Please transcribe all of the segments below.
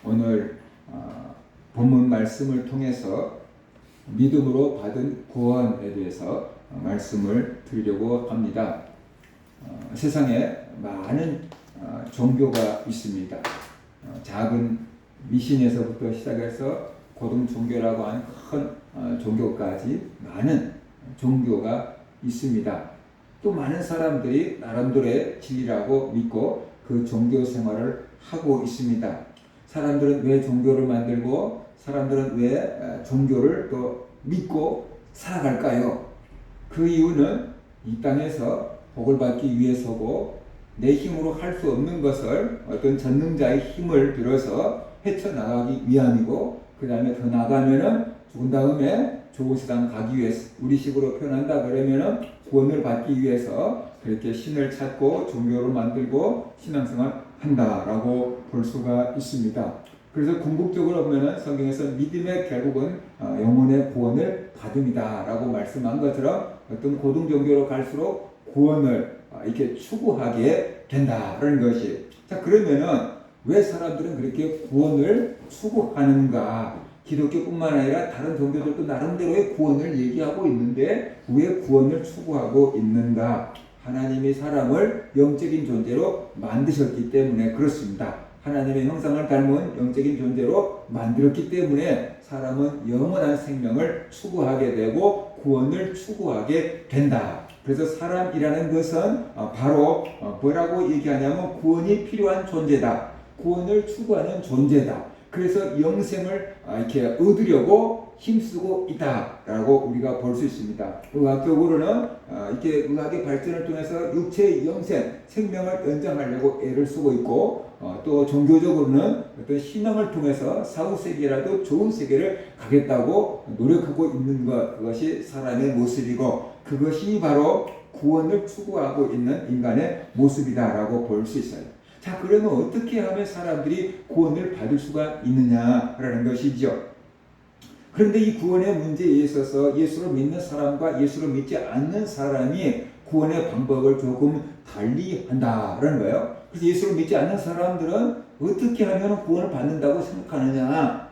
오늘 본문 말씀을 통해서 믿음으로 받은 구원에 대해서 말씀을 드리려고 합니다. 세상에 많은 종교가 있습니다. 작은 미신에서부터 시작해서 고등 종교라고 하는 큰 종교까지 많은 종교가 있습니다. 또 많은 사람들이 나름대로의 진리라고 믿고 그 종교 생활을 하고 있습니다. 사람들은 왜 종교를 만들고 사람들은 왜 종교를 또 믿고 살아갈까요? 그 이유는 이 땅에서 복을 받기 위해서고 내 힘으로 할 수 없는 것을 어떤 전능자의 힘을 들어서 헤쳐나가기 위함이고, 그 다음에 더 나가면은 죽은 다음에 좋은 세상 가기 위해서, 우리식으로 표현한다 그러면은 구원을 받기 위해서 그렇게 신을 찾고 종교를 만들고 신앙생활 한다라고 볼 수가 있습니다. 그래서 궁극적으로 보면은 성경에서 믿음의 결국은 영혼의 구원을 받음이다라고 말씀한 것처럼 어떤 고등 종교로 갈수록 구원을 이렇게 추구하게 된다라는 것이. 자, 그러면은 왜 사람들은 그렇게 구원을 추구하는가? 기독교뿐만 아니라 다른 종교들도 나름대로의 구원을 얘기하고 있는데 왜 구원을 추구하고 있는가? 하나님이 사람을 영적인 존재로 만드셨기 때문에 그렇습니다. 하나님의 형상을 닮은 영적인 존재로 만들었기 때문에 사람은 영원한 생명을 추구하게 되고 구원을 추구하게 된다. 그래서 사람이라는 것은 바로 뭐라고 얘기하냐면 구원이 필요한 존재다. 구원을 추구하는 존재다. 그래서 영생을 이렇게 얻으려고 힘쓰고 있다라고 우리가 볼 수 있습니다. 의학적으로는 이렇게 의학의 발전을 통해서 육체의 영생, 생명을 연장하려고 애를 쓰고 있고, 또 종교적으로는 어떤 신앙을 통해서 사후 세계라도 좋은 세계를 가겠다고 노력하고 있는 것, 그것이 사람의 모습이고 그것이 바로 구원을 추구하고 있는 인간의 모습이다라고 볼 수 있어요. 자, 그러면 어떻게 하면 사람들이 구원을 받을 수가 있느냐라는 것이죠. 그런데 이 구원의 문제에 있어서 예수를 믿는 사람과 예수를 믿지 않는 사람이 구원의 방법을 조금 달리 한다라는 거예요. 그래서 예수를 믿지 않는 사람들은 어떻게 하면 구원을 받는다고 생각하느냐?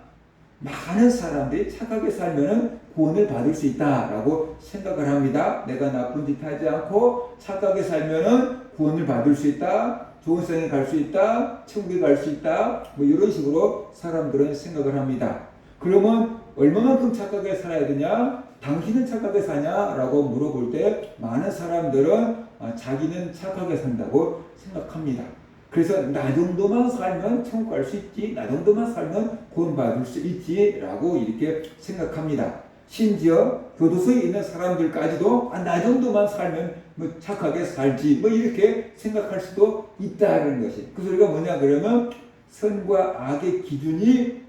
많은 사람들이 착하게 살면 구원을 받을 수 있다라고 생각을 합니다. 내가 나쁜 짓 하지 않고 착하게 살면 구원을 받을 수 있다. 좋은 세상에 갈 수 있다. 천국에 갈 수 있다. 뭐 이런 식으로 사람들은 생각을 합니다. 그러면 얼마만큼 착하게 살아야 되냐? 당신은 착하게 사냐라고 물어볼 때 많은 사람들은 자기는 착하게 산다고 생각합니다. 그래서 나 정도만 살면 천국 갈 수 있지, 나 정도만 살면 구원 받을 수 있지라고 이렇게 생각합니다. 심지어 교도소에 있는 사람들까지도 나 정도만 살면 뭐 착하게 살지 뭐 이렇게 생각할 수도 있다는 것이. 그 소리가 뭐냐 그러면 선과 악의 기준이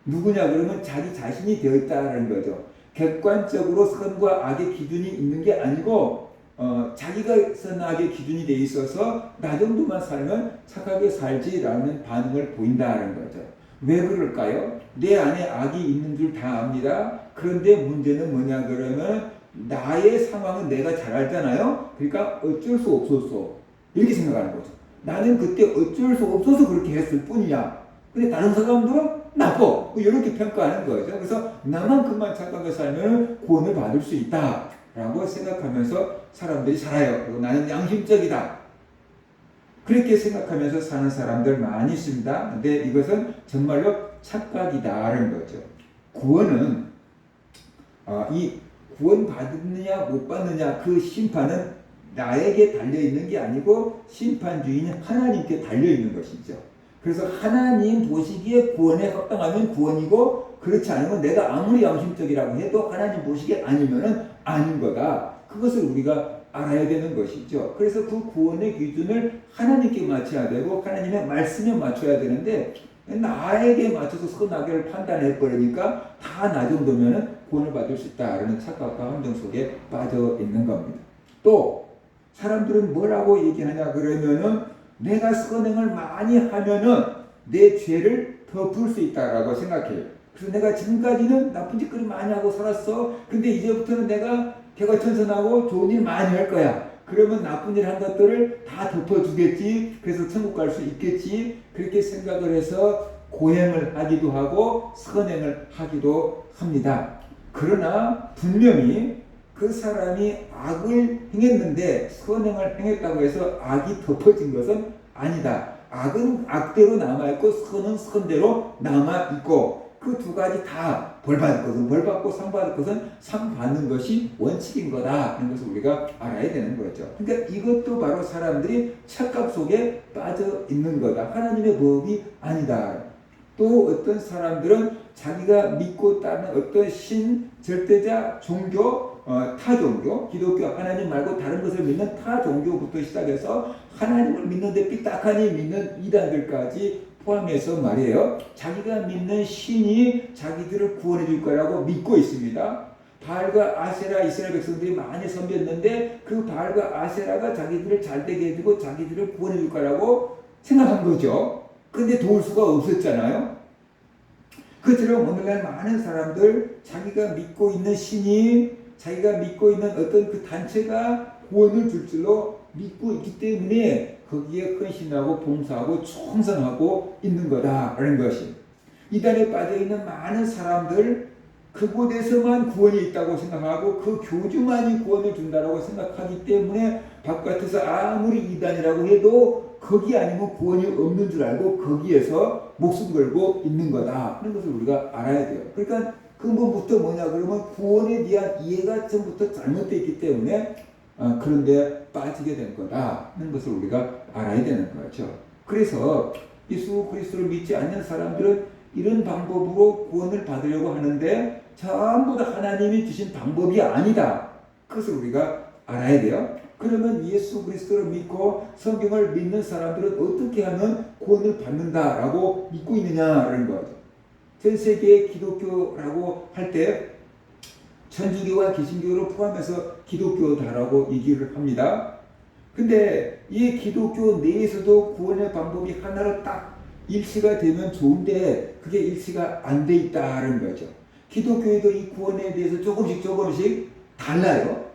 누구냐 그러면 자기 자신이 되어 있다는 거죠. 객관적으로 선과 악의 기준이 있는 게 아니고 자기가 선악의 기준이 돼 있어서 나 정도만 살면 착하게 살지라는 반응을 보인다는 거죠. 왜 그럴까요? 내 안에 악이 있는 줄 다 압니다. 그런데 문제는 뭐냐 그러면 나의 상황은 내가 잘 알잖아요. 그러니까 어쩔 수 없었어. 이렇게 생각하는 거죠. 나는 그때 어쩔 수 없어서 그렇게 했을 뿐이야. 근데 다른 사람들은 나빠. 뭐 이렇게 평가하는 거죠. 그래서 나만큼만 착하게 살면 구원을 받을 수 있다. 라고 생각하면서 사람들이 살아요. 그리고 나는 양심적이다. 그렇게 생각하면서 사는 사람들 많이 있습니다. 근데 이것은 정말로 착각이다라는 거죠. 구원은 이 구원 받느냐 못 받느냐 그 심판은 나에게 달려있는 게 아니고 심판주인 하나님께 달려있는 것이죠. 그래서 하나님 보시기에 구원에 합당하면 구원이고 그렇지 않으면 내가 아무리 양심적이라고 해도 하나님 보시기에 아니면은 아닌 거다. 그것을 우리가 알아야 되는 것이죠. 그래서 그 구원의 기준을 하나님께 맞춰야 되고 하나님의 말씀에 맞춰야 되는데 나에게 맞춰서 선악을 판단해 버리니까 다 나 정도면은 구원을 받을 수 있다라는 착각과 함정 속에 빠져 있는 겁니다. 또 사람들은 뭐라고 얘기하냐 그러면은 내가 선행을 많이 하면은 내 죄를 덮을 수 있다라고 생각해요. 그래서 내가 지금까지는 나쁜 짓거리 많이 하고 살았어. 근데 이제부터는 내가 개과천선하고 좋은 일 많이 할 거야. 그러면 나쁜 일 한 것들을 다 덮어주겠지. 그래서 천국 갈 수 있겠지. 그렇게 생각을 해서 고행을 하기도 하고 선행을 하기도 합니다. 그러나 분명히 그 사람이 악을 행했는데 선행을 행했다고 해서 악이 덮어진 것은 아니다. 악은 악대로 남아있고 선은 선대로 남아있고 그 두 가지 다 벌받을 것은 벌받고 상받을 것은 상받는 것이 원칙인 거다 하는 것을 우리가 알아야 되는 거죠. 그러니까 이것도 바로 사람들이 착각 속에 빠져 있는 거다. 하나님의 법이 아니다. 또 어떤 사람들은 자기가 믿고 따르는 어떤 신, 절대자, 종교, 타 종교, 기독교, 하나님 말고 다른 것을 믿는 타 종교부터 시작해서 하나님을 믿는데 삐딱하니 믿는 이단들까지 포함해서 말이에요. 자기가 믿는 신이 자기들을 구원해 줄 거라고 믿고 있습니다. 바알과 아세라 이스라엘 백성들이 많이 섬겼는데 그 바알과 아세라가 자기들을 잘되게 해주고 자기들을 구원해 줄 거라고 생각한 거죠. 근데 도울 수가 없었잖아요. 그처럼 오늘날 많은 사람들 자기가 믿고 있는 신이 자기가 믿고 있는 어떤 그 단체가 구원을 줄 줄로 믿고 있기 때문에 거기에 헌신하고 봉사하고 충성하고 있는 거다라는 것이 이단에 빠져있는 많은 사람들 그곳에서만 구원이 있다고 생각하고 그 교주만이 구원을 준다라고 생각하기 때문에 바깥에서 아무리 이단이라고 해도 거기 아니면 구원이 없는 줄 알고 거기에서 목숨 걸고 있는 거다 하는 것을 우리가 알아야 돼요. 그러니까 근본부터 뭐냐 그러면 구원에 대한 이해가 전부터 잘못되어 있기 때문에 그런데 빠지게 된 거다 하는 것을 우리가 알아야 되는 거죠. 그래서 예수 그리스도를 믿지 않는 사람들은 이런 방법으로 구원을 받으려고 하는데 전부 다 하나님이 주신 방법이 아니다. 그것을 우리가 알아야 돼요. 그러면 예수 그리스도를 믿고 성경을 믿는 사람들은 어떻게 하면 구원을 받는다라고 믿고 있느냐라는 거죠. 전 세계 기독교라고 할 때 천주교와 개신교를 포함해서 기독교다라고 얘기를 합니다. 근데 이 기독교 내에서도 구원의 방법이 하나로 딱 일치가 되면 좋은데 그게 일치가 안 돼 있다는 거죠. 기독교에도 이 구원에 대해서 조금씩 달라요.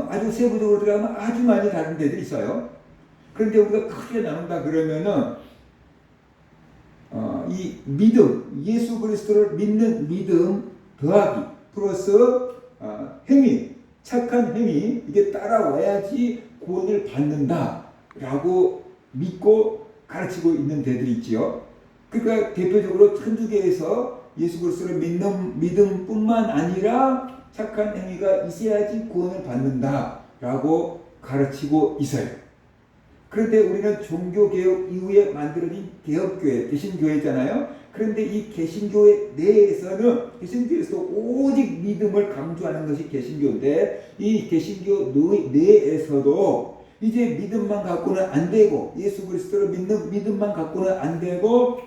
아주 세부적으로 들어가면 아주 많이 다른 데들이 있어요. 그런데 우리가 크게 나눈다 그러면은 이 믿음, 예수 그리스도를 믿는 믿음 더하기 플러스 행위, 착한 행위 이게 따라와야지 구원을 받는다라고 믿고 가르치고 있는 데들이 있지요. 그러니까 대표적으로 천주교에서 예수 그리스도를 믿는 믿음뿐만 아니라 착한 행위가 있어야지 구원을 받는다라고 가르치고 있어요. 그런데 우리는 종교개혁 이후에 만들어진 개혁교회, 개신교회잖아요. 그런데 이 개신교회 내에서는 개신교에서 오직 믿음을 강조하는 것이 개신교인데 이 개신교 내에서도 이제 믿음만 갖고는 안 되고 예수 그리스도를 믿는 믿음만 갖고는 안 되고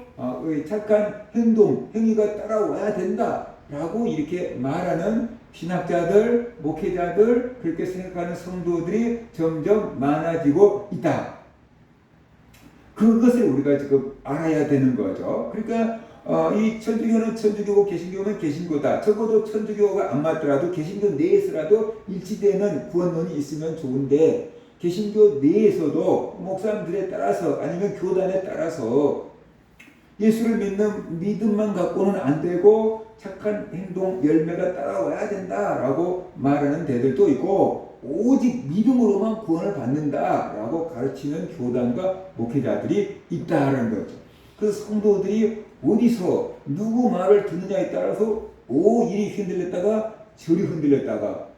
착한 행동, 행위가 따라와야 된다라고 이렇게 말하는 신학자들, 목회자들, 그렇게 생각하는 성도들이 점점 많아지고 있다. 그것을 우리가 지금 알아야 되는 거죠. 그러니까 이 천주교는 천주교고 개신교는 개신교다. 적어도 천주교가 안 맞더라도 개신교 내에서라도 일치되는 구원론이 있으면 좋은데 개신교 내에서도 목사님들에 따라서 아니면 교단에 따라서 예수를 믿는 믿음만 갖고는 안 되고 착한 행동 열매가 따라와야 된다라고 말하는 데들도 있고 오직 믿음으로만 구원을 받는다라고 가르치는 교단과 목회자들이 있다는 거죠. 그래서 성도들이 어디서 누구 말을 듣느냐에 따라서 이리 흔들렸다가 저리 흔들렸다가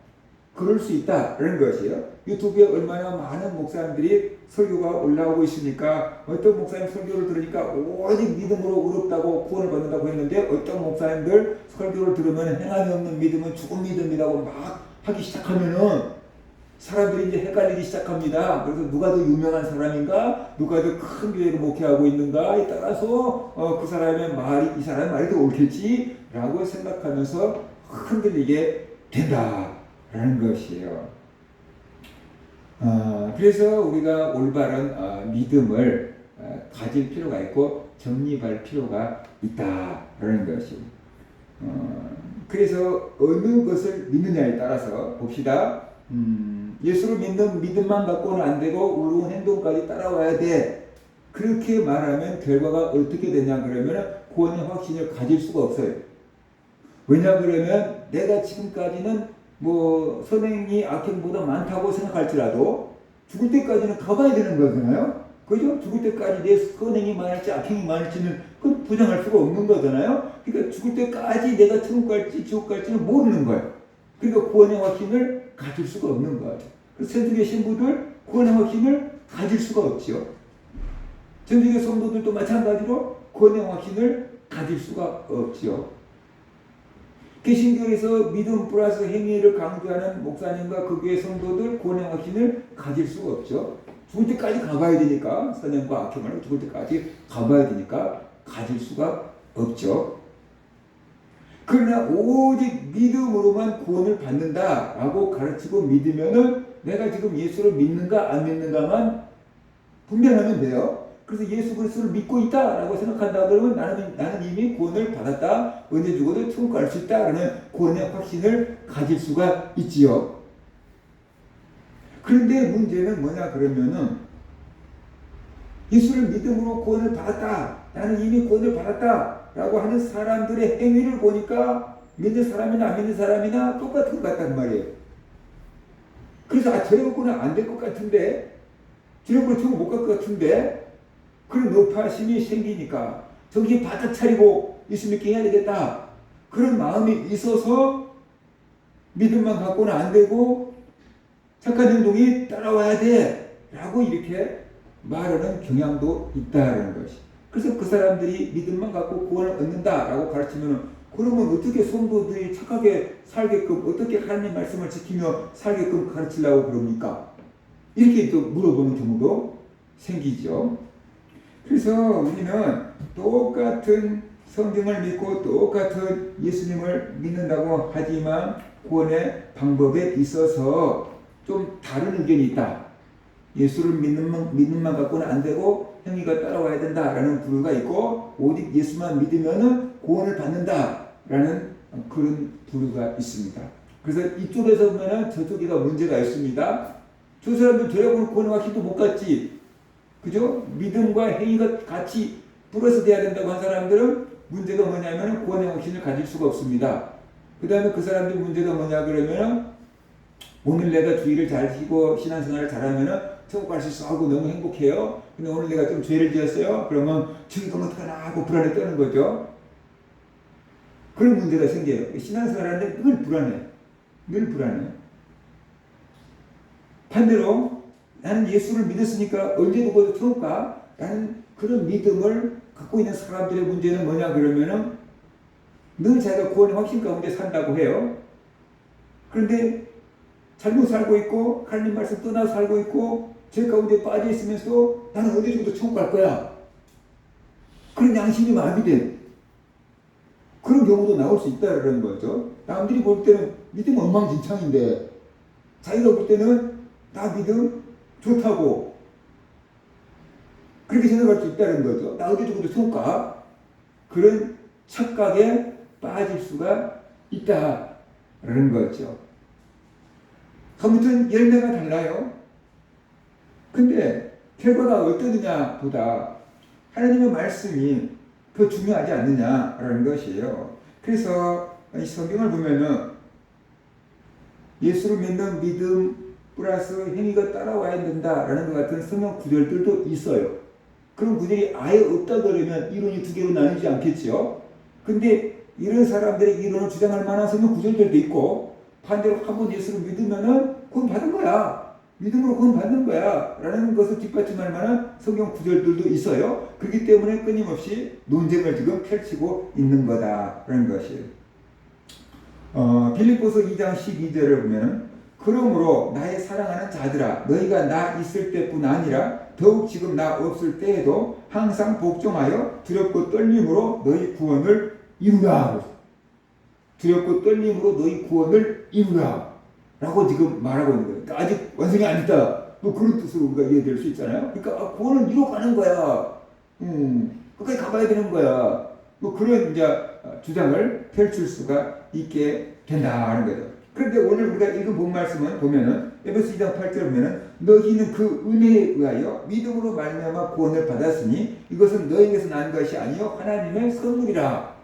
그럴 수 있다는 것이에요. 유튜브에 얼마나 많은 목사님들이 설교가 올라오고 있으니까 어떤 목사님 설교를 들으니까 오직 믿음으로 의롭다고 구원을 받는다고 했는데 어떤 목사님들 설교를 들으면 행함이 없는 믿음은 죽은 믿음이라고 막 하기 시작하면은 사람들이 이제 헷갈리기 시작합니다. 그래서 누가 더 유명한 사람인가, 누가 더 큰 교회를 목회하고 있는가에 따라서 그 사람의 말이 이 사람의 말이 더 옳겠지라고 생각하면서 흔들리게 된다라는 것이에요. 그래서 우리가 올바른 믿음을 가질 필요가 있고 정립할 필요가 있다라는 것이. 그래서 어느 것을 믿느냐에 따라서 봅시다. 예수를 믿는 믿음만 갖고는 안 되고 의로운 행동까지 따라와야 돼. 그렇게 말하면 결과가 어떻게 되냐 그러면 구원의 확신을 가질 수가 없어요. 왜냐 그러면 내가 지금까지는 뭐 선행이 악행보다 많다고 생각할지라도 죽을 때까지는 가봐야 되는 거잖아요. 그죠? 죽을 때까지 내 선행이 많을지 악행이 많을지는 그 부정할 수가 없는 거잖아요. 그러니까 죽을 때까지 내가 천국 갈지 지옥 갈지는 모르는 거예요. 그러니까 구원의 확신을 가질 수가 없는 거예요. 그래서 천주교 신부들 구원의 확신을 가질 수가 없지요. 천주교 성도들도 마찬가지로 구원의 확신을 가질 수가 없지요. 개신교에서 믿음 플러스 행위를 강조하는 목사님과 그 교회 성도들 구원의 확신을 가질 수가 없죠. 죽을 때까지 가봐야 되니까 선행과 악행을 죽을 때까지 가봐야 되니까 가질 수가 없죠. 그러나 오직 믿음으로만 구원을 받는다라고 가르치고 믿으면은 내가 지금 예수를 믿는가 안 믿는가만 분별하면 돼요. 그래서 예수 그리스도를 믿고 있다라고 생각한다 그러면 나는 이미 구원을 받았다. 언제 죽어도 천국 갈 수 있다라는 구원의 확신을 가질 수가 있지요. 그런데 문제는 뭐냐 그러면은 예수를 믿음으로 구원을 받았다. 나는 이미 구원을 받았다. 라고 하는 사람들의 행위를 보니까 믿는 사람이나 안 믿는 사람이나 똑같은 것 같단 말이에요. 그래서 저래갖고는 안 될 것 같은데 저래갖고는 천국 못 갈 것 같은데 그런 높아심이 생기니까 정신 바짝 차리고 예수 믿게 해야 되겠다. 그런 마음이 있어서 믿음만 갖고는 안 되고 착한 행동이 따라와야 돼. 라고 이렇게 말하는 경향도 있다는 것이. 그래서 그 사람들이 믿음만 갖고 구원을 얻는다라고 가르치면 그러면 어떻게 성도들이 착하게 살게끔 어떻게 하나님 말씀을 지키며 살게끔 가르치려고 그럽니까? 이렇게 또 물어보는 경우도 생기죠. 그래서 우리는 똑같은 성경을 믿고 똑같은 예수님을 믿는다고 하지만 구원의 방법에 있어서 좀 다른 의견이 있다. 예수를 믿는만 갖고는 안 되고 행위가 따라와야 된다라는 부류가 있고 오직 예수만 믿으면은 구원을 받는다라는 그런 부류가 있습니다. 그래서 이쪽에서 보면은 저쪽에가 문제가 있습니다. 저 사람들 저래고는 구원의 확신도 못 갖지. 그죠? 믿음과 행위가 같이 플러스 돼야 된다고 한 사람들은 문제가 뭐냐면 구원의 확신을 가질 수가 없습니다. 그 다음에 그 사람들 문제가 뭐냐 그러면 오늘 내가 주의를 잘 지키고 신앙생활을 잘하면은 천국 갈 수 있어 하고 너무 행복해요. 근데 오늘 내가 좀 죄를 지었어요. 그러면 저기 가면 어떡하나 하고 불안에 떠는 거죠. 그런 문제가 생겨요. 신앙생활 하는데 늘 불안해. 늘 불안해. 반대로 나는 예수를 믿었으니까 언제 누구도 천국 가? 라는 그런 믿음을 갖고 있는 사람들의 문제는 뭐냐 그러면은 늘 자기가 구원의 확신 가운데 산다고 해요. 그런데 잘못 살고 있고 하나님 말씀 떠나 살고 있고 죄 가운데 빠져 있으면서 나는 언제 죽어도 천국 갈 거야. 그런 양심이 마비된 그런 경우도 나올 수 있다는 거죠. 남들이 볼 때는 믿음 엉망진창인데 자기가 볼 때는 나 믿음 좋다고 그렇게 생각할 수 있다는 거죠. 나 언제 죽어도 천국 가. 그런 착각에 빠질 수가 있다는 거죠. 아무튼 열매가 달라요. 근데 결과가 어떠느냐 보다 하나님의 말씀이 더 중요하지 않느냐라는 것이에요. 그래서 이 성경을 보면은 예수를 믿는 믿음 플러스 행위가 따라와야 된다라는 것 같은 성경 구절들도 있어요. 그런 구절이 아예 없다 그러면 이론이 두 개로 나뉘지 않겠죠. 근데 이런 사람들의 이론을 주장할 만한 성경 구절들도 있고 반대로 한번 예수를 믿으면은 구원 받은 거야. 믿음으로 구원 받는 거야. 라는 것을 뒷받침할 만한 성경 구절들도 있어요. 그렇기 때문에 끊임없이 논쟁을 지금 펼치고 있는 거다라는 것이에요. 빌립보서 2장 12절을 보면은 그러므로 나의 사랑하는 자들아 너희가 나 있을 때뿐 아니라 더욱 지금 나 없을 때에도 항상 복종하여 두렵고 떨림으로 너희 구원을 이루라. 두렵고 떨림으로 너희 구원을 이루라. 라고 지금 말하고 있는 거예요. 그러니까 아직 완성이 아니다. 뭐 그런 뜻으로 우리가 이해될 수 있잖아요. 그러니까 구원을 이루어가는 거야. 끝까지 가봐야 되는 거야. 뭐 그런 이제 주장을 펼칠 수가 있게 된다는 거죠. 그런데 오늘 우리가 읽은 본 말씀은 보면은 에베소 2장 8절 보면은 너희는 그 은혜에 의하여 믿음으로 말미암아 구원을 받았으니 이것은 너희에게서 난 것이 아니요 하나님의 선물이라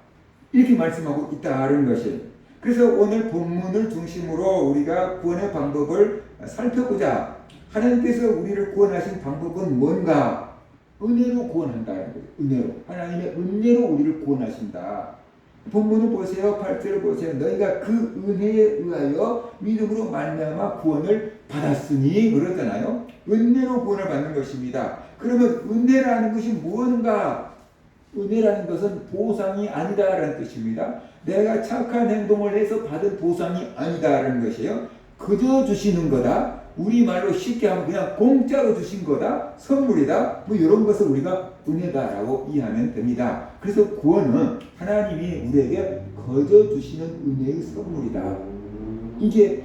이렇게 말씀하고 있다는 것이에요. 그래서 오늘 본문을 중심으로 우리가 구원의 방법을 살펴보자. 하나님께서 우리를 구원하신 방법은 뭔가? 은혜로 구원한다는 거예요. 은혜로. 하나님의 은혜로 우리를 구원하신다. 본문을 보세요. 8절을 보세요. 너희가 그 은혜에 의하여 믿음으로 말미암아 구원을 받았으니 그러잖아요. 은혜로 구원을 받는 것입니다. 그러면 은혜라는 것이 무엇인가? 은혜라는 것은 보상이 아니다라는 뜻입니다. 내가 착한 행동을 해서 받은 보상이 아니다라는 것이에요. 그저 주시는 거다. 우리말로 쉽게 하면 그냥 공짜로 주신 거다. 선물이다. 뭐 이런 것을 우리가 은혜다라고 이해하면 됩니다. 그래서 구원은 하나님이 우리에게 거저 주시는 은혜의 선물이다. 이게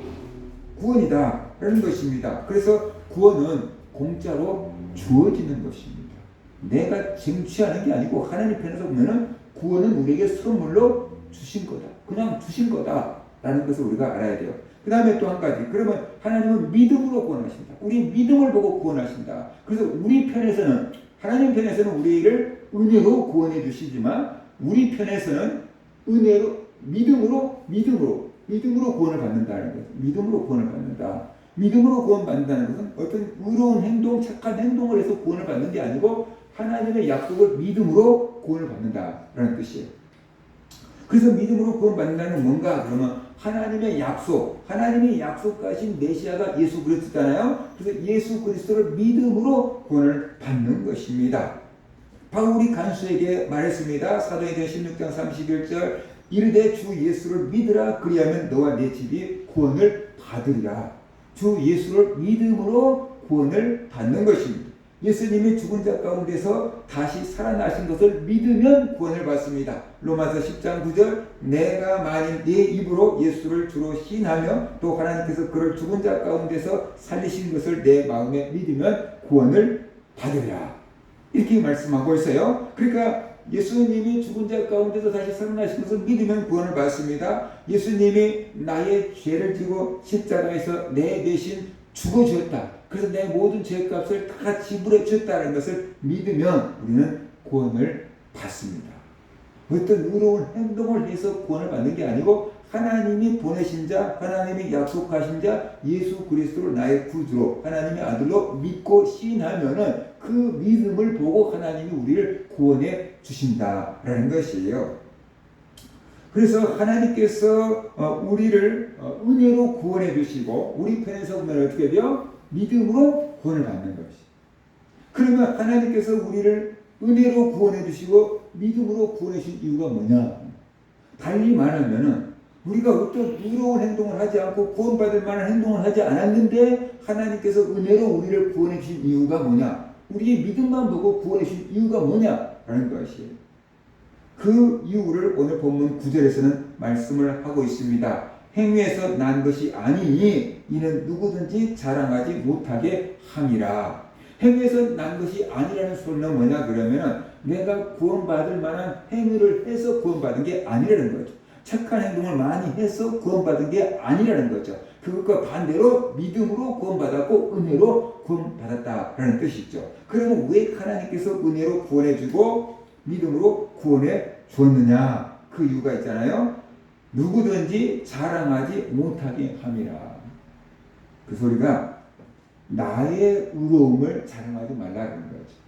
구원이다라는 것입니다. 그래서 구원은 공짜로 주어지는 것입니다. 내가 쟁취하는 게 아니고 하나님 편에서 보면은 구원은 우리에게 선물로 주신 거다. 그냥 주신 거다라는 것을 우리가 알아야 돼요. 그 다음에 또 한 가지. 그러면 하나님은 믿음으로 구원하신다. 우리 믿음을 보고 구원하신다. 그래서 우리 편에서는 하나님 편에서는 우리를 은혜로 구원해 주시지만 우리 편에서는 은혜로 믿음으로 구원을 받는다는 거예요. 믿음으로 구원을 받는다. 믿음으로 구원받는다는 것은 어떤 의로운 행동, 착한 행동을 해서 구원을 받는 게 아니고 하나님의 약속을 믿음으로 구원을 받는다라는 뜻이에요. 그래서 믿음으로 구원받는다는 뭔가? 그러면 하나님의 약속, 하나님이 약속하신 메시아가 예수 그리스도잖아요. 그래서 예수 그리스도를 믿음으로 구원을 받는 것입니다. 바울이 간수에게 말했습니다. 사도행전 16장 31절 이르되 주 예수를 믿으라 그리하면 너와 네 집이 구원을 받으리라. 주 예수를 믿음으로 구원을 받는 것입니다. 예수님이 죽은 자 가운데서 다시 살아나신 것을 믿으면 구원을 받습니다. 로마서 10장 9절 내가 만일 네 입으로 예수를 주로 시인하며 또 하나님께서 그를 죽은 자 가운데서 살리신 것을 내 마음에 믿으면 구원을 받으리라. 이렇게 말씀하고 있어요. 그러니까 예수님이 죽은 자 가운데서 다시 살아나신 것을 믿으면 구원을 받습니다. 예수님이 나의 죄를 지고 십자가에서 내 대신 죽어주었다. 그래서 내 모든 죄값을 다 지불해 주었다는 것을 믿으면 우리는 구원을 받습니다. 어떤 의로운 행동을 해서 구원을 받는 게 아니고 하나님이 보내신 자, 하나님이 약속하신 자 예수 그리스도를 나의 구주로 하나님의 아들로 믿고 시인하면은 그 믿음을 보고 하나님이 우리를 구원해 주신다라는 것이에요. 그래서 하나님께서 우리를 은혜로 구원해 주시고 우리 편에서 보면 어떻게 돼요? 믿음으로 구원을 받는 것이. 그러면 하나님께서 우리를 은혜로 구원해 주시고 믿음으로 구원해 주신 이유가 뭐냐? 달리 말하면은 우리가 어떤 의로운 행동을 하지 않고 구원받을 만한 행동을 하지 않았는데 하나님께서 은혜로 우리를 구원해 주신 이유가 뭐냐? 우리의 믿음만 보고 구원해 주신 이유가 뭐냐라는 것이에요. 그 이유를 오늘 본문 9절에서는 말씀을 하고 있습니다. 행위에서 난 것이 아니니 이는 누구든지 자랑하지 못하게 함이라. 행위에서 난 것이 아니라는 소리는 뭐냐 그러면 내가 구원받을 만한 행위를 해서 구원받은 게 아니라는 거죠. 착한 행동을 많이 해서 구원받은 게 아니라는 거죠. 그것과 반대로 믿음으로 구원받았고 은혜로 구원받았다라는 뜻이죠. 그러면 왜 하나님께서 은혜로 구원해주고 믿음으로 구원해 주었느냐? 그 이유가 있잖아요. 누구든지 자랑하지 못하게 함이라. 그 소리가 나의 의로움을 자랑하지 말라는 거죠.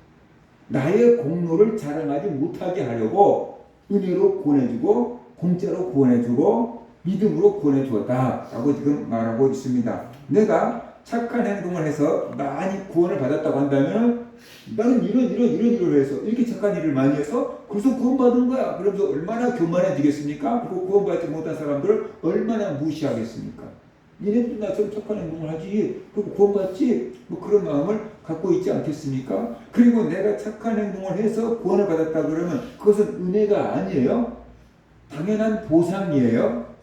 나의 공로를 자랑하지 못하게 하려고 은혜로 구원해주고 공짜로 구원해주고 믿음으로 구원해주었다라고 지금 말하고 있습니다. 내가 착한 행동을 해서 많이 구원을 받았다고 한다면 나는 이런 일을 해서 이렇게 착한 일을 많이 해서 그래서 구원받은 거야. 그러면서 얼마나 교만해지겠습니까? 그리고 구원받지 못한 사람들을 얼마나 무시하겠습니까? 니네도 나처럼 착한 행동을 하지 그리고 구원받지 뭐 그런 마음을 갖고 있지 않겠습니까? 그리고 내가 착한 행동을 해서 구원을 받았다 그러면 그것은 은혜가 아니에요. 당연한 보상이에요.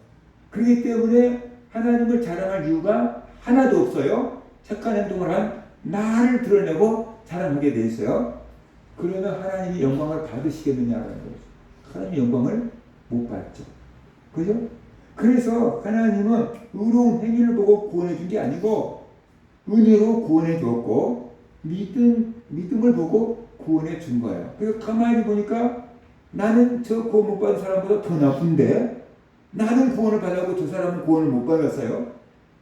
그렇기 때문에 하나님을 자랑할 이유가 하나도 없어요. 착한 행동을 한 나를 드러내고 자랑하게 돼 있어요. 그러면 하나님이 영광을 받으시겠느냐라는 거죠. 하나님이 영광을 못 받죠. 그죠? 그래서 하나님은 의로운 행위를 보고 구원해 준 게 아니고 은혜로 구원해 주었고 믿음을 보고 구원해 준 거예요. 그래서 가만히 보니까 나는 저 구원 못 받은 사람보다 더 나쁜데 나는 구원을 받았고 저 사람은 구원을 못 받았어요.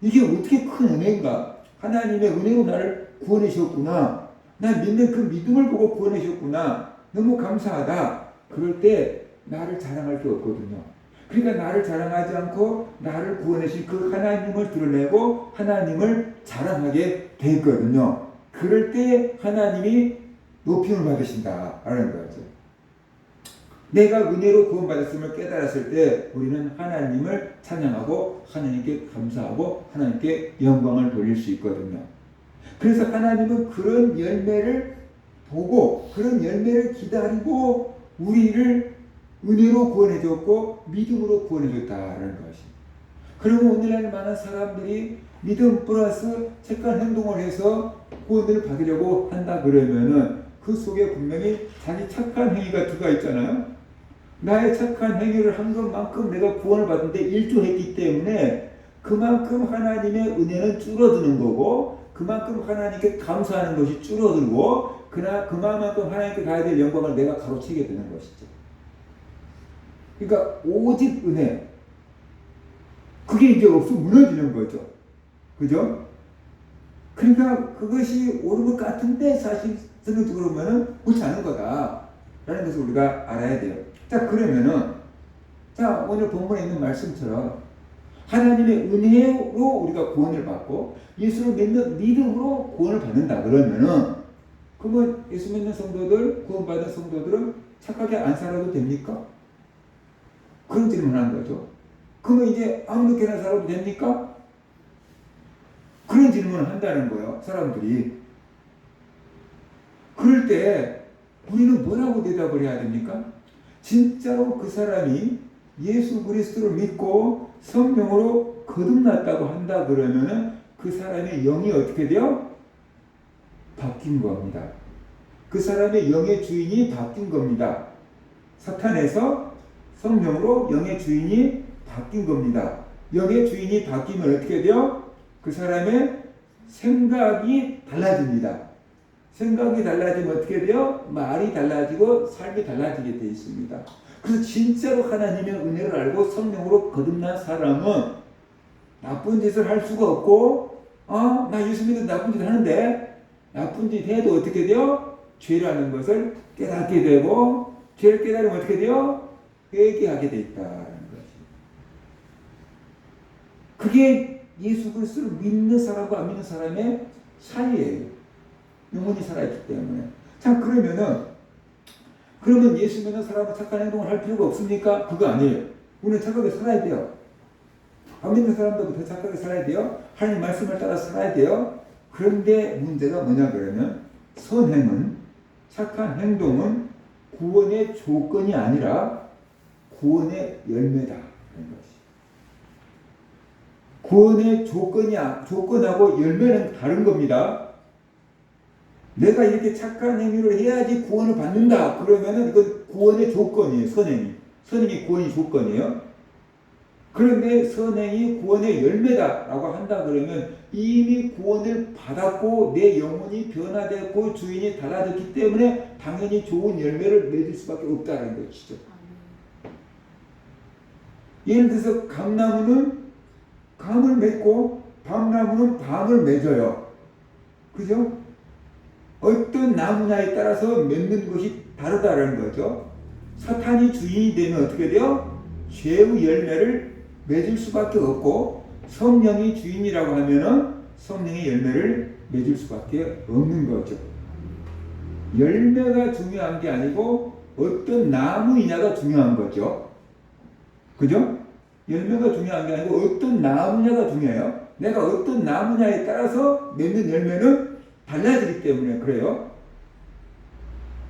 이게 어떻게 큰 은혜인가? 하나님의 은혜로 나를 구원해 주셨구나. 나 믿는 그 믿음을 보고 구원해 주셨구나. 너무 감사하다. 그럴 때 나를 자랑할 게 없거든요. 그러니까 나를 자랑하지 않고 나를 구원하신 그 하나님을 드러내고 하나님을 자랑하게 되거든요. 그럴 때 하나님이 높임을 받으신다라는 거죠. 내가 은혜로 구원받았음을 깨달았을 때 우리는 하나님을 찬양하고 하나님께 감사하고 하나님께 영광을 돌릴 수 있거든요. 그래서 하나님은 그런 열매를 보고 그런 열매를 기다리고 우리를 은혜로 구원해 줬고 믿음으로 구원해 줬다는 것입니다. 그리고 오늘날 많은 사람들이 믿음 플러스 착한 행동을 해서 구원을 받으려고 한다 그러면은 그 속에 분명히 자기 착한 행위가 들어가 있잖아요. 나의 착한 행위를 한 것만큼 내가 구원을 받는데 일조했기 때문에 그만큼 하나님의 은혜는 줄어드는 거고 그만큼 하나님께 감사하는 것이 줄어들고 그만큼 하나님께 가야 될 영광을 내가 가로채게 되는 것이죠. 그러니까 오직 은혜 그게 이제 없어 무너지는 거죠. 그죠? 그러니까 그것이 옳은 것 같은데 사실 성경적으로 보면은 옳지 않은 거다라는 것을 우리가 알아야 돼요. 자, 그러면은 자, 오늘 본문에 있는 말씀처럼 하나님의 은혜로 우리가 구원을 받고 예수를 믿는 믿음으로 구원을 받는다 그러면은 그러면 예수 믿는 성도들, 구원받은 성도들은 착하게 안 살아도 됩니까? 그런 질문을 하는 거죠. 그러면 이제 아무렇게나 살아도 됩니까? 그런 질문을 한다는 거예요, 사람들이. 그럴 때 우리는 뭐라고 대답을 해야 됩니까? 진짜로 그 사람이 예수 그리스도를 믿고 성령으로 거듭났다고 한다 그러면은 그 사람의 영이 어떻게 돼요? 바뀐 겁니다. 그 사람의 영의 주인이 바뀐 겁니다. 사탄에서 성령으로 영의 주인이 바뀐 겁니다. 영의 주인이 바뀌면 어떻게 돼요? 그 사람의 생각이 달라집니다. 생각이 달라지면 어떻게 돼요? 말이 달라지고 삶이 달라지게 되어 있습니다. 그래서 진짜로 하나님의 은혜를 알고 성령으로 거듭난 사람은 나쁜 짓을 할 수가 없고 나 예수 믿는 나쁜 짓 하는데 나쁜 짓 해도 어떻게 돼요? 죄라는 것을 깨닫게 되고 죄를 깨달으면 어떻게 돼요? 회개하게 돼 있다는 것이. 그게 예수 그리스도를 믿는 사람과 안 믿는 사람의 사이예요. 영혼이 살아있기 때문에. 자, 그러면 예수 믿는 사람은 착한 행동을 할 필요가 없습니까? 그거 아니에요. 우리는 착하게 살아야 돼요. 안 믿는 사람도 더 착하게 살아야 돼요. 하나님 말씀을 따라 살아야 돼요. 그런데 문제가 뭐냐 그러면 선행은, 착한 행동은 구원의 조건이 아니라 구원의 열매다. 구원의 조건하고 열매는 다른 겁니다. 내가 이렇게 착한 행위를 해야지 구원을 받는다. 그러면은 이건 구원의 조건이에요. 선행이 구원의 조건이에요. 그런데 선행이 구원의 열매다라고 한다 그러면 이미 구원을 받았고 내 영혼이 변화되었고 주인이 달라졌기 때문에 당연히 좋은 열매를 맺을 수밖에 없다는 것이죠. 예를 들어서 감나무는 감을 맺고 밤나무는 밤을 맺어요. 그죠? 어떤 나무냐에 따라서 맺는 것이 다르다는 거죠. 사탄이 주인이 되면 어떻게 돼요? 죄의 열매를 맺을 수밖에 없고 성령이 주인이라고 하면은 성령의 열매를 맺을 수밖에 없는 거죠. 열매가 중요한 게 아니고 어떤 나무이냐가 중요한 거죠. 그죠? 열매가 중요한 게 아니고 어떤 나무냐가 중요해요. 내가 어떤 나무냐에 따라서 맺는 열매는 달라지기 때문에 그래요.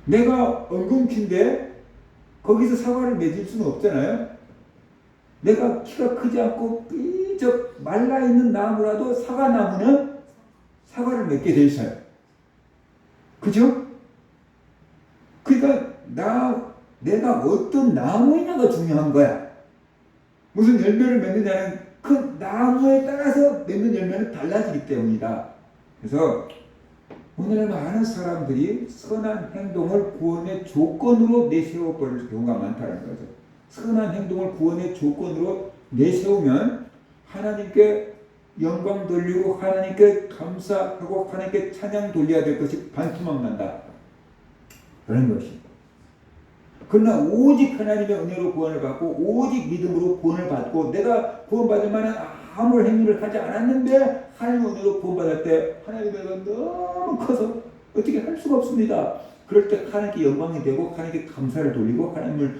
내가 엉겅퀴인데 거기서 사과를 맺을 수는 없잖아요. 내가 키가 크지 않고 삐적 말라있는 나무라도 사과나무는 사과를 맺게 돼 있어요. 그죠? 그러니까 내가 어떤 나무이냐가 중요한 거야. 무슨 열매를 맺느냐는 그 나무에 따라서 맺는 열매는 달라지기 때문이다. 그래서 오늘 많은 사람들이 선한 행동을 구원의 조건으로 내세워 버릴 경우가 많다는 거죠. 선한 행동을 구원의 조건으로 내세우면 하나님께 영광 돌리고 하나님께 감사하고 하나님께 찬양 돌려야 될 것이 반토막 난다. 그런 것이. 그러나 오직 하나님의 은혜로 구원을 받고 오직 믿음으로 구원을 받고 내가 구원받을 만한 아무 행위를 하지 않았는데 하나님의 은혜로 구원받을 때 하나님의 은혜가 너무 커서 어떻게 할 수가 없습니다. 그럴 때 하나님께 영광이 되고 하나님께 감사를 돌리고 하나님을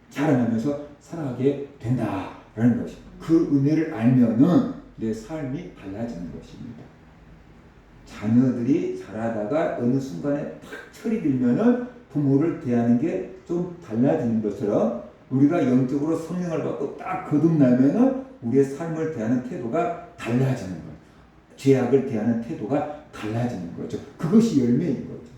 자랑하면서 살아가게 된다라는 것이. 그 은혜를 알면은 내 삶이 달라지는 것입니다. 자녀들이 자라다가 어느 순간에 탁 철이 들면은 부모를 대하는 게 좀 달라지는 것처럼 우리가 영적으로 성령을 받고 딱 거듭나면은 우리의 삶을 대하는 태도가 달라지는 거예요. 죄악을 대하는 태도가 달라지는 거죠. 그것이 열매인 거죠.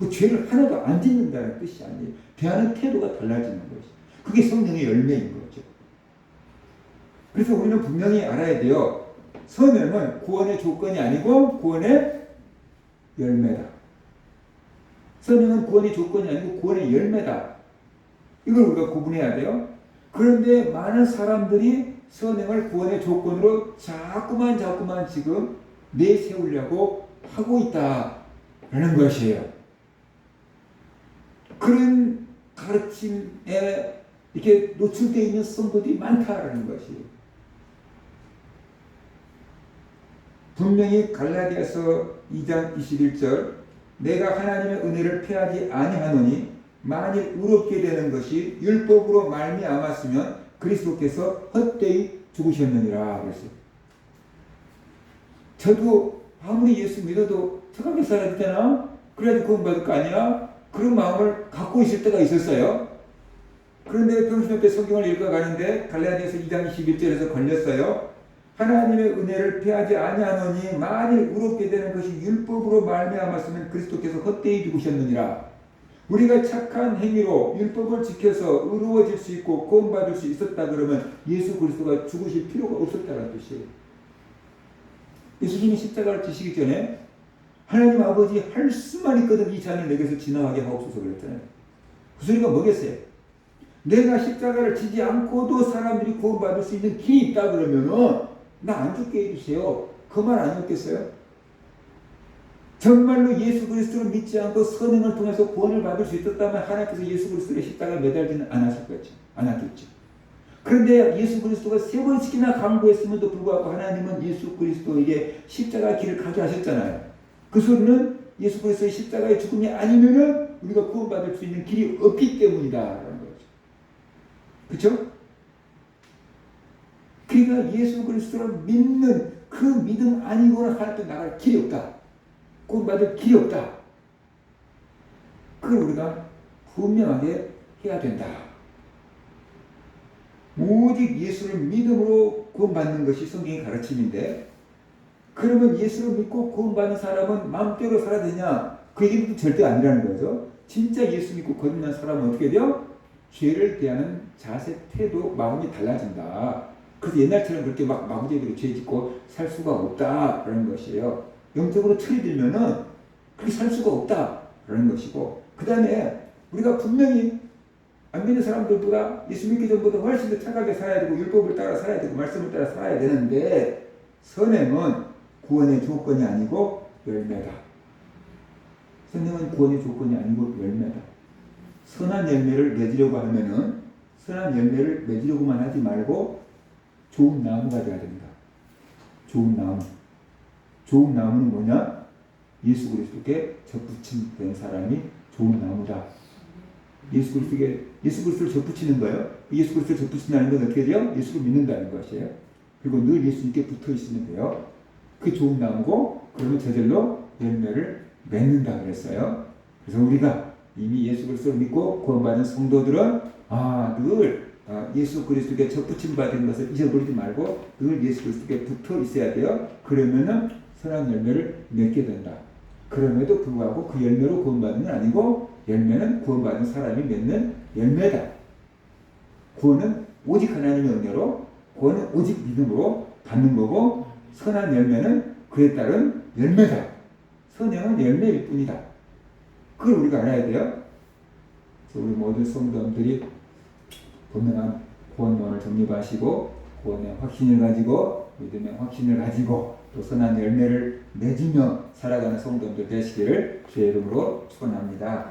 그 죄를 하나도 안 짓는다는 뜻이 아니에요. 대하는 태도가 달라지는 것이. 그게 성령의 열매인 거죠. 그래서 우리는 분명히 알아야 돼요. 선행은 구원의 조건이 아니고 구원의 열매다. 선행은 구원의 조건이 아니고 구원의 열매다. 이걸 우리가 구분해야 돼요. 그런데 많은 사람들이 선행을 구원의 조건으로 자꾸만 지금 내세우려고 하고 있다라는 것이에요. 그런 가르침에 이렇게 노출되어 있는 성도들이 많다라는 것이에요. 분명히 갈라디아서 2장 21절 내가 하나님의 은혜를 패하지 아니하노니 만일 의롭게 되는 것이 율법으로 말미암았으면 그리스도께서 헛되이 죽으셨느니라 그랬어요. 저도 아무리 예수 믿어도 착하게 살아야 되나? 그래야지 구원받을 거 아니야? 그런 마음을 갖고 있을 때가 있었어요. 그런데 평소 옆에 성경을 읽어가는데 갈라디아서 2장 21절에서 걸렸어요. 하나님의 은혜를 패하지 아니하노니 만일 의롭게 되는 것이 율법으로 말미암았으면 그리스도께서 헛되이 죽으셨느니라. 우리가 착한 행위로 율법을 지켜서 의로워질 수 있고 구원받을 수 있었다 그러면 예수 그리스도가 죽으실 필요가 없었다는 뜻이에요. 예수님이 십자가를 지시기 전에 하나님 아버지 할 수만 있거든 이 잔을 내게서 지나가게 하옵소서 그랬잖아요. 그 소리가 뭐겠어요? 내가 십자가를 지지 않고도 사람들이 구원받을 수 있는 길이 있다 그러면은 나 안 죽게 해주세요. 그 말 아니었겠어요? 정말로 예수 그리스도를 믿지 않고 선행을 통해서 구원을 받을 수 있었다면 하나님께서 예수 그리스도의 십자가에 매달지는 않았겠죠. 그런데 예수 그리스도가 3번씩이나 강구했음에도 불구하고 하나님은 예수 그리스도에게 십자가 길을 가게 하셨잖아요. 그 소리는 예수 그리스도의 십자가의 죽음이 아니면은 우리가 구원받을 수 있는 길이 없기 때문이다라는 거죠. 그렇죠? 그러니까 예수 그리스도를 믿는 그 믿음 아니고는 하나님 나갈 길이 없다. 구원받을 길이 없다. 그걸 우리가 분명하게 해야 된다. 오직 예수를 믿음으로 구원받는 것이 성경의 가르침인데 그러면 예수를 믿고 구원받는 사람은 마음대로 살아야 되냐? 그 얘기는 절대 아니라는 거죠. 진짜 예수 믿고 거듭난 사람은 어떻게 돼요? 죄를 대하는 자세, 태도, 마음이 달라진다. 그래서 옛날처럼 그렇게 막 마구잡이로 죄 짓고 살 수가 없다라는 것이에요. 영적으로 틀이 들면은 그렇게 살 수가 없다라는 것이고, 그 다음에 우리가 분명히 안 믿는 사람들보다 예수 믿기 전보다 훨씬 더 착하게 살아야 되고 율법을 따라 살아야 되고 말씀을 따라 살아야 되는데 선행은 구원의 조건이 아니고 열매다. 선행은 구원의 조건이 아니고 열매다. 선한 열매를 맺으려고 하면은 선한 열매를 맺으려고만 하지 말고 좋은 나무가 되어야 됩니다. 좋은 나무. 좋은 나무는 뭐냐? 예수 그리스도께 접붙인 사람이 좋은 나무다. 예수 그리스도를 접붙이는 거예요. 예수 그리스도를 접붙인다는 건 어떻게 돼요? 예수를 믿는다는 것이에요. 그리고 늘 예수님께 붙어 있으면 돼요. 그게 좋은 나무고, 그러면 저절로 열매를 맺는다 그랬어요. 그래서 우리가 이미 예수 그리스도를 믿고 구원받은 성도들은 늘 예수 그리스도께 접붙임 받은 것을 잊어버리지 말고 늘 예수 그리스도께 붙어 있어야 돼요. 그러면은 선한 열매를 맺게 된다. 그럼에도 불구하고 그 열매로 구원받는 건 아니고 열매는 구원받은 사람이 맺는 열매다. 구원은 오직 하나님의 은혜로, 구원은 오직 믿음으로 받는 거고, 선한 열매는 그에 따른 열매다. 선행은 열매일 뿐이다. 그걸 우리가 알아야 돼요. 그래서 우리 모든 성도들이 분명한 구원론을 정립하시고, 구원의 확신을 가지고, 믿음의 확신을 가지고, 또 선한 열매를 맺으며 살아가는 성도들 되시기를 주의 이름으로 축원합니다.